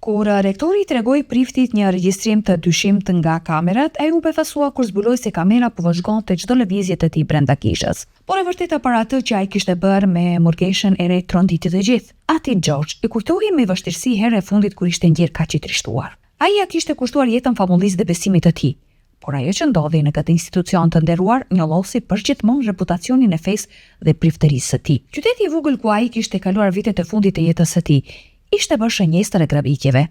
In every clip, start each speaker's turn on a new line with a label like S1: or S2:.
S1: Kur rektori i tregoi priftit një regjistrim të dyshimt nga kamerat, ai u befasua kur zbuloi se kamera po vëzhgonte çdo lëvizje të tij brenda kishës. Por e vërteta para atë që ai kishte bërë me Murgeshën e re tronditi të gjithë. Ati George i kujtoi me vështirësi herë e fundit kur ishte ndjer kaq i trishtuar. Ai ja kishte kushtuar jetën famullisë dhe besimit të tij. Por ajo që ndodhi në këtë institucion të nderuar njollosi përgjithmonë reputacionin e fesë dhe priftërisë së tij. Qyteti i vogël ku ai kishte kaluar vitet e fundit të jetës së tij ishte bërë shënjestër e grabitjeve,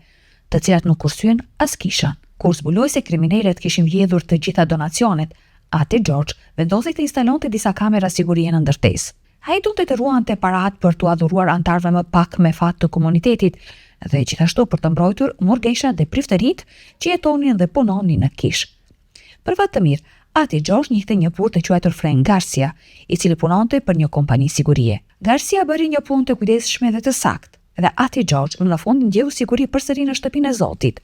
S1: të cilat nuk kursyen as kishën. Kur zbuloi se kriminalet kishin vjedhur të gjitha donacionet, Ati George vendosi të instalonte disa kamera sigurie në ndërtesë. Ai donte të ruante paratë për t'u adhuruar antarëve më pak me fat të komunitetit dhe gjithashtu për të mbrojtur Murgesha dhe priftërit që jetonin dhe punonin në kishë. Për fat të mirë, Ati George njihte një burr të quajtur Frank Garcia, i cili punonte për një kompani sigurie. Garcia bëri një punë të kujdesshme dhe të saktë, dhe Ati George në fund ndjehu siguri përsëri në shtëpinë e Zotit.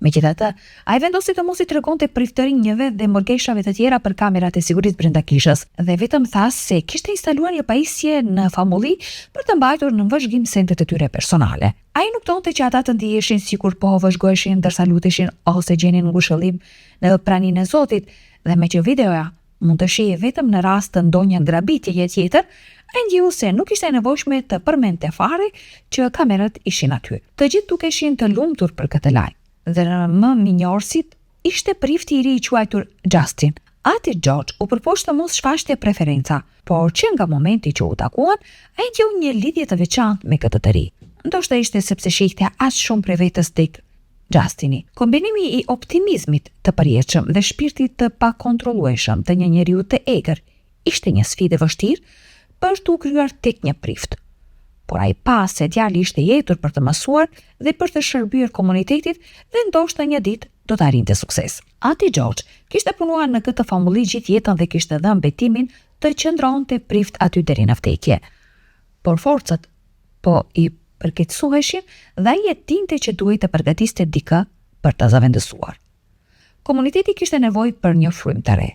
S1: Megjithatë, ai vendosi të mos i tregonte priftërinjve dhe Murgeshave të tjera për kamerat e sigurisë brenda kishës, dhe vetëm tha se kishte instaluar një pajisje në famulli për të mbajtur në vëzhgim sendet e tyre personale. Ai nuk donte që ata të ndiheshin sikur po vëzhgoheshin ndërsa luteshin ose gjenin ngushëllim në praninë e Zotit, dhe me që videoja mund të shihej vetëm në rast të ndonjë grabitjeje tjetër, ai ndjehu se nuk ishte nevojshme të përmendte fare që kamerat ishin aty. Të gjithë dukeshin të lumtur për këtë lajm. Dhe në më minjorësit ishte prifti i ri i quajtur Justin. Ati George u përpoqë të mos shfaqte preferenca, por që nga momenti që u takuan, ai ndjehu një lidhje të veçantë me këtë të ri. Ndoshta ishte sepse shihte aq shumë prej vetës tek Justini. Kombinimi i optimizmit të përjetshëm dhe shpirtit të pakontrollueshëm të një njeriu të egër ishte një sfidë e vështirë për t'u kryer tek një prift. Por ai pa se djali ishte jetur për të mësuar dhe për të shërbyer komunitetit dhe ndoshta një ditë do të arrinte sukses. Ati George kishte punuar në këtë famulli gjithë jetën dhe kishte dhënë betimin të qëndronte prift aty deri në vdekje. Por forcat po i përkeqësuheshin dhe ai e dinte që duhej të përgatiste dikë për të zavendësuar. Komuniteti kishte nevojë për një frymë të re.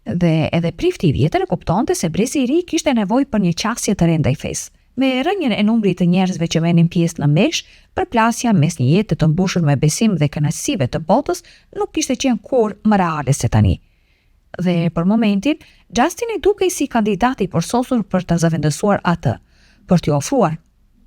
S1: Dhe edhe prifti i vjetër e kuptonte se brezi i ri kishte nevojë për një qasje të re ndaj fesë. Me rënjën e numrit të njerëzve që merrnin pjesë në mesh, përplasja mes një jete të mbushur me besim dhe kënaqësive të botës nuk kishte qenë kurrë më reale se tani. Dhe për momentin, Justini dukej si kandidati i përsosur për të zavendësuar atë, për t'i ofruar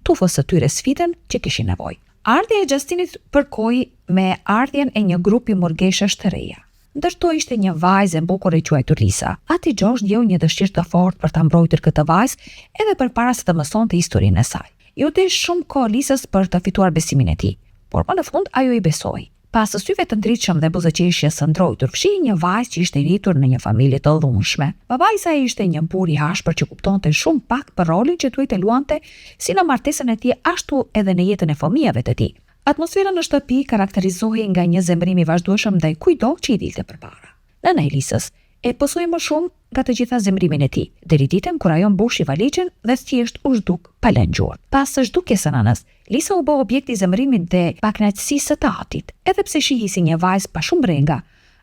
S1: tufës së tyre sfidën që kishin nevojë. Ardhja e Justinit përkoi me ardhjen e një grupi Murgeshash të reja. Ndërto ishte një vajzë e bukur e quajtur Lisa. Ati George ndjeu një dëshirë të fortë për ta mbrojtur këtë vajzë edhe përpara se të mësonte historinë e saj. Ju dej shumë kohë Lisës për të fituar besimin e tij, por më në fund ajo i besoi. Pas syve të ndritshëm dhe buzëqeshjes së ndrojtur, fshihej një vajzë që ishte rritur në një familje të dhunshme. Babai i saj ishte një burr i hashpër që kuptonte shumë pak për rolin që duhej të luante si në martesën e tij ashtu edhe në jetën e fëmijëve të tij. Atmosfera në shtëpi karakterizohej nga një zemrim i vazhdueshëm ndaj kujdo që i dilte përpara. Nëna e Lisës e pësoi më shumë nga të gjitha zemrimin e tij, deri ditën kur ajo mbushi valizhen dhe thjesht u zhduk pa lëngjuar. Pas së zhdukjes së nënës, Lisa u bë objekt i zemrimit dhe pakënaqësisë së të atit. Edhe pse shihej si një vajzë pa shumë brenga,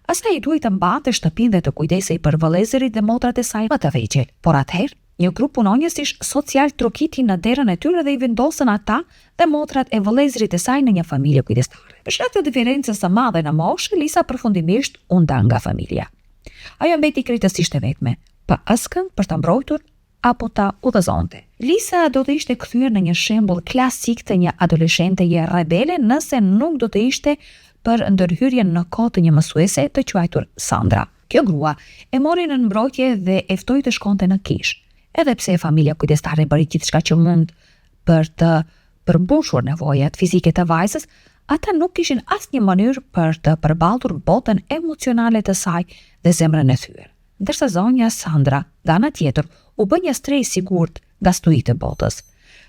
S1: asaj i duhej të mbante shtëpinë dhe të kujdesej për vëllezërit dhe motrat e saj më të vegjël. Por atëherë një grup punonjësish social trokiti në derën e tyre dhe i vendosën ata dhe motrat e vëllezërit e saj në një familje kujdestare. Për shkak të diferencës së madhe në moshë, Lisa përfundimisht u nda nga familja. Ajo mbeti krejtësisht e vetme, pa askën për ta mbrojtur apo ta udhëzonte. Lisa do të ishte kthyer në një shembull klasik të një adoleshenteje rebele nëse nuk do të ishte për ndërhyrjen në kohë të një mësuese të quajtur Sandra. Kjo grua e mori në mbrojtje dhe e ftoi të shkonte në kishë. Edhe pse familja kujdestare bëri gjithçka që mund për të përmbushur nevojat fizike të vajzës, ata nuk kishin asnjë mënyrë për të përballur botën emocionale të saj dhe zemrën e thyer. Ndërsa zonja Sandra, nga ana tjetër, u bë një strej i sigurt nga studitë e botës.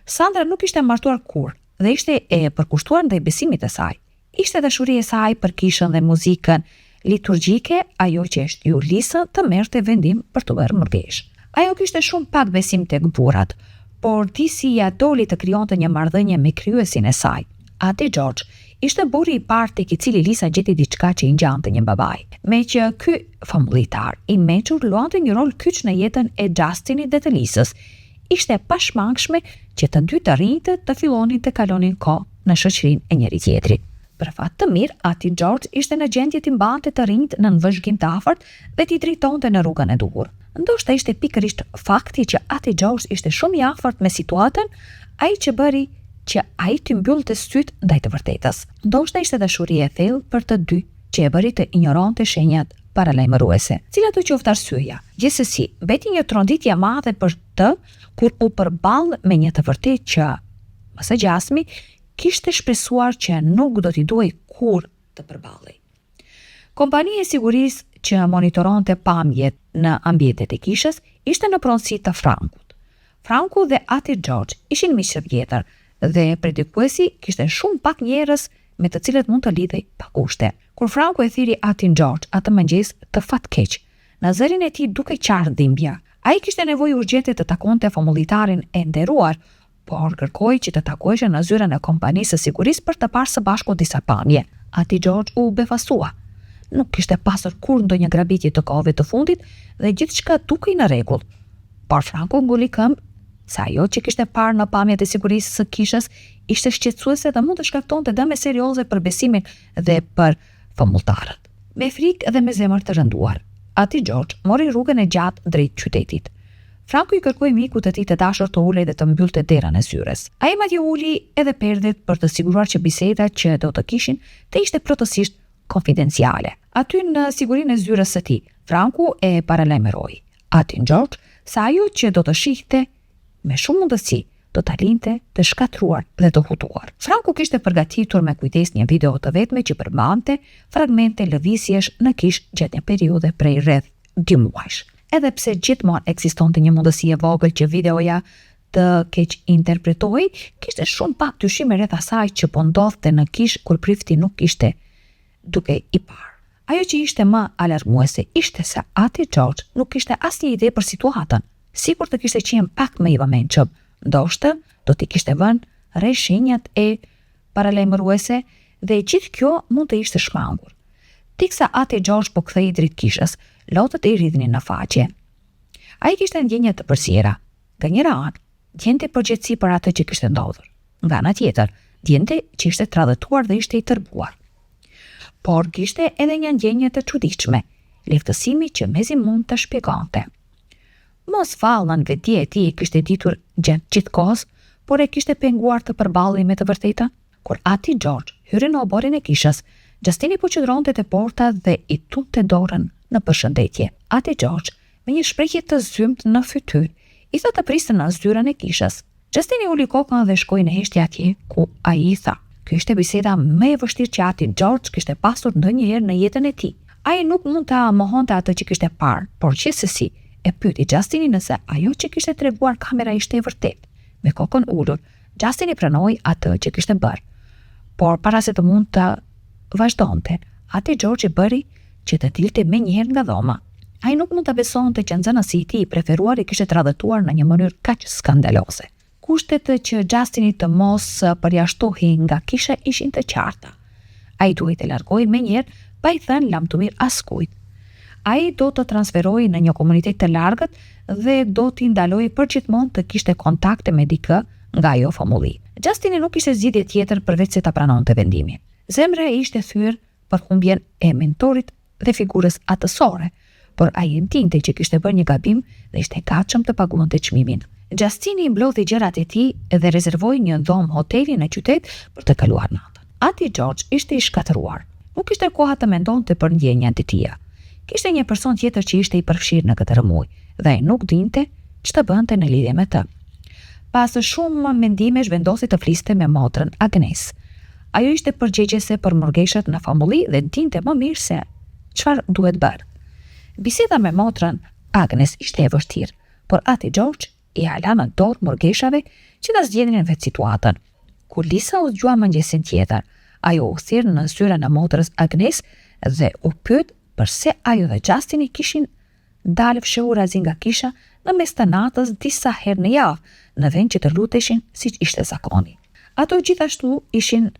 S1: Sandra nuk ishte martuar kurrë dhe ishte e përkushtuar ndaj besimit të saj. Ishte dashuria e saj për kishën dhe muzikën liturgjike, ajo që e shtyu Lisa të merrte vendim për të bërë Murgesh. Ajo kishte shumë pak besim tek burrat, por disi ja doli të krijonte një marrëdhënie me kryesin e saj. Ati George ishte burri i parë tek i cili Lisa gjeti diçka që i ngjante një babai. Me që ky famullitar i meçur luante një rol kyç në jetën e Justinit dhe të Lisës, ishte pashmangshme që të dy të rinjtë të fillonin të kalonin kohë në shoqërinë e njëri tjetrit. Për fat të mirë, ati George ishte në gjendje t'i mbante të rinjt në vëzhgim të afërt dhe t'i drejtonte në rrugën e duhur. Ndoshta ishte pikërisht fakti që ati George ishte shumë i afërt me situatën, ai që bëri që ai t'i mbyllte syt ndaj të vërtetës. Ndoshta ishte dashuria e thellë për të dy që e bëri të ignoronte shenjat paralajmëruese. Cila do qoftë arsyeja, gjithsesi, mbeti një tronditje e madhe për të kur u përball me një të vërtetë që më së gjasmi kishte shpresuar që nuk do t'i duhej kur të përballej. Kompania e sigurisë që monitoronte pamjet në ambientet e kishës ishte në pronësi të Frankut. Franku dhe ati George ishin miqtë vjetër dhe predikuesi kishte shumë pak njerëz me të cilët mund të lidhej pa kushte. Kur Franku e thiri atin George atë mëngjes të fatkeq, në zërin e tij duke qartë dhimbja, ai kishte nevojë urgjente të takonte familjitarin e nderuar, por kërkoi që të takoheshe në zyrën e kompanisë së sigurisë për të parë së bashku disa pamje. Ati George u befasua. Nuk kishte pasur kur ndonjë grabitje të kohëve të fundit dhe gjithçka dukej në rregull. Por Franku nguli këmbë se ajo që kishte parë në pamjet e sigurisë së kishës ishte shqetësuese dhe mund të shkaktonte dëme serioze për besimin dhe për fëmijëtarët. Me frikë dhe me zemër të rënduar, ati George mori rrugën e gjatë drejt qytetit. Franku i kërkoi mikut të tij të dashur të ulej dhe të mbyllte derën e zyrës. Ai madje uli edhe perdet për të siguruar që biseda që do të kishin të ishte plotësisht konfidenciale. Aty në sigurinë e zyrës së tij, Franku e paralajmëroi atin George se ajo që do të shihte me shumë mundësi do ta linte të shkatruar dhe të hutuar. Franku kishte përgatitur me kujdes një video të vetme që përmbante fragmente lëvizjesh në kishë gjatë një periudhe prej rreth 2 muajsh. Edhe pse gjithmonë ekzistonte një mundësi e vogël që videoja të keq interpretohej, kishte shumë pak dyshime rreth asaj që po ndodhte në kishë kur prifti nuk ishte duke i parë. Ajo që ishte më alarmuese ishte se ati George nuk kishte asnjë ide për situatën, sikur të kishte qenë pak më i vëmendshëm. Ndoshta do t'i kishte vënë re shenjat e paralajmëruese dhe gjithë kjo mund të ishte shmangur. Tiksa ati George po kthehej drejt kishës, lotët e rridhnin në faqe. Ai kishte ndjenja të përsjera. Nga njëra anë, ndjente përgjegjësi për atë që kishte ndodhur. Nga ana tjetër, ndjente që ishte tradhëtuar dhe ishte i tërbuar. Por kishte edhe një ndjenje të çuditshme, lehtësimi që mezi mund të shpjegonte. Mos fallën vetdia e tij kishte ditur gjatë gjithë kohës, por e kishte penguar të përballej me të vërtetën. Kur ati George hyri në oborin e kishës, Justini po qëndronte te porta dhe i tunte dorën në përshëndetje. Ati George, me një shprehje të zymt në fytyrë, i tha të priste në zyrën e kishës. Justini uli kokën dhe shkoi në heshtje atje ku ai i tha. Ky ishte biseda më e vështirë që ati George kishte pasur ndonjëherë në jetën e tij. Ai nuk mund ta mohonte atë që kishte parë, por gjithsesi e pyeti Justinin nëse ajo që kishte treguar kamera ishte e vërtetë. Me kokën ulur, Justini pranoi atë që kishte bërë. Por para se të mund të vazhdonte, ati George i bëri që të dilte menjëherë nga dhoma. Ai nuk mund ta besonte që nxënësi i tij i preferuar i kishte tradhëtuar në një mënyrë kaq skandaloze. Kushtet që Justini të mos përjashtohej nga kisha ishin të qarta. Ai duhej të largohej menjëherë pa i thënë lamtumir askujt. Ai do të transferohej në një komunitet të largët dhe do t'i ndalojë përgjithmonë të kishte kontakte me dikë nga ajo famulli. Justini nuk kishte zgjidhje tjetër përveç se ta pranonte vendimin. Zemra e ishte thyer për humbjen e mentorit dhe figurës atësore, por ai entinte që kishte bërë një gabim dhe ishte gatshëm të paguante çmimin. Justini i mblodhi gjërat e tij dhe rezervoi një dhomë hoteli në qytet për të kaluar natën. Ati George ishte i shkatëruar. Nuk kishte koha të mendonte për ndjenjat e tija. Kishte një person tjetër që ishte i përfshirë në këtë rëmuj dhe ai nuk dinte ç'të bënte në lidhje me të. Pas shumë mendimesh vendosi të fliste me motrën Agnes. Ajo ishte përgjegjëse për morgeshat në famulli dhe dinte më mirë se çfarë duhet bërë. Biseda me motrën Agnes ishte e vështirë, por ati George i hala në dorë morgeshave që ta zgjidhnin vetë situatën. Kur Lisa u zgjua mëngjesin tjetër, ajo u thirr në zyrën e motrës Agnes dhe u pyet përse ajo dhe Justini kishin dalë fshehurazi nga kisha në mes të natës disa herë në javë, në vend që të luteshin siç ishte zakoni. Ato gjithashtu ishin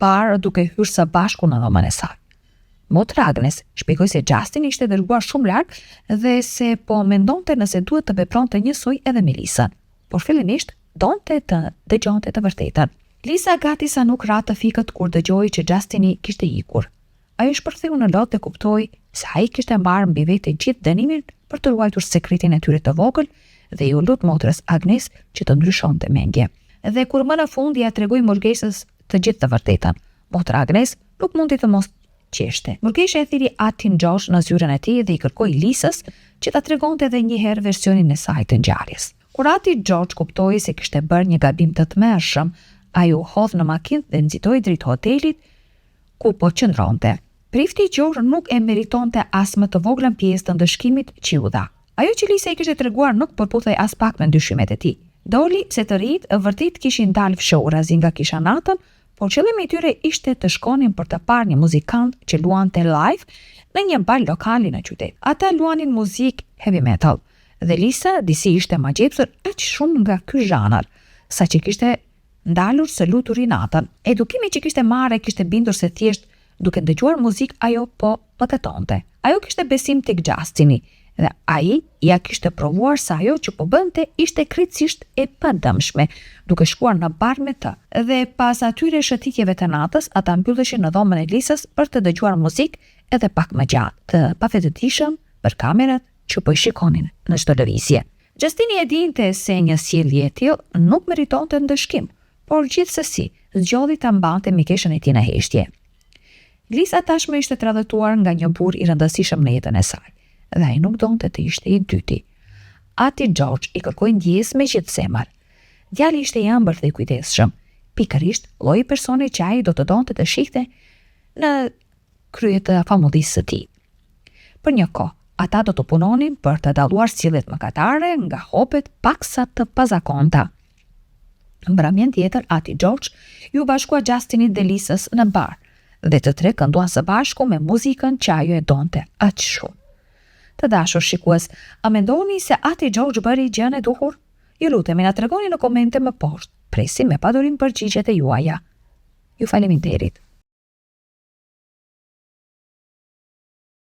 S1: parë duke hyrë së bashku në dhomën e saj. Motra Agnes shpjegoi se Justini ishte dërguar shumë larg dhe se po mendonte nëse duhet të vepronte njësoj edhe me Lisën, por fillimisht donte të dëgjonte të vërtetën. Lisa gati sa nuk ra të fikët kur dëgjoi që Justini kishte ikur. Ajo shpërtheu në lot dhe kuptoi se ai kishte mbarë mbi vete gjithë dënimin për të ruajtur sekretin e tyre të vogël dhe ju lut motrës Agnes që të ndryshonte mendje. Dhe kur më në fund ia tregoi Murgesës të gjithë të vërtetën, motra Agnes nuk mundi të mos qeshte. Murgesha e thiri atin George në zyrën e tij dhe i kërkoi Lisës që ta tregonte edhe një herë versionin e saj të ngjarjes. Kur ati George kuptoi se kishte bërë një gabim të tmerrshëm, ai u hodh në makinë dhe nxitoi drejt hotelit ku po qëndronte. Prifti George nuk e meritonte as më të voglën pjesë të ndëshkimit që u dha. Ajo që Lisa i kishte treguar nuk përputhej as pak me ndyshimet e tij. Doli se të rinjt vërtet kishin dalë fshohurazi nga kisha natën, por qëllimi i tyre ishte të shkonin për të parë një muzikant që luante live në një bal lokali në qytet. Ata luanin muzikë heavy metal dhe Lisa disi ishte magjepsur aq shumë nga ky zhanër, saqë kishte ndalur së luturi natën. Edukimi që kishte marrë kishte bindur se thjesht duke dëgjuar muzikë ajo po mëtetonte. Ajo kishte besim tek Justini dhe ai ja kishte provuar se ajo që po bënte ishte krejtësisht e padëmshme, duke shkuar në bar me të. Dhe pas atyre shëtitjeve të natës, ata mbylleshin në dhomën e Lisës për të dëgjuar muzikë edhe pak më gjatë, të pafetëdijshëm për kamerat që po i shikonin në çdo lëvizje. Justini e dinte se një sjellje e tillë nuk meritonte ndëshkim, por gjithsesi zgjodhi ta mbante mikeshën e tij në heshtje. Lisa tashmë ishte tradhtuar nga një burr i rëndësishëm në jetën e saj, dhe ai nuk donte të ishte i dyti. Ati George i kërkoi ndjes me gjithë zemër. Djali ishte i ëmbël dhe i kujdesshëm, pikërisht lloji personi që ai do të donte të shihte në krye të famullisë së tij. Për një kohë, ata do të punonin për të dalluar sjelljet mëkatare nga hopet paksa të pazakonta. Mbrëmjen tjetër, ati George ju bashkua Justinit dhe Lisës në bar, dhe të tre kënduan së bashku me muzikën që ajo e donte aq shumë. Të dashur shikues, a mendoni se ati George bëri gjën e duhur? Ju lutemi na tregoni në komente më poshtë. Presim me padurim përgjigjet e juaja. Ju faleminderit.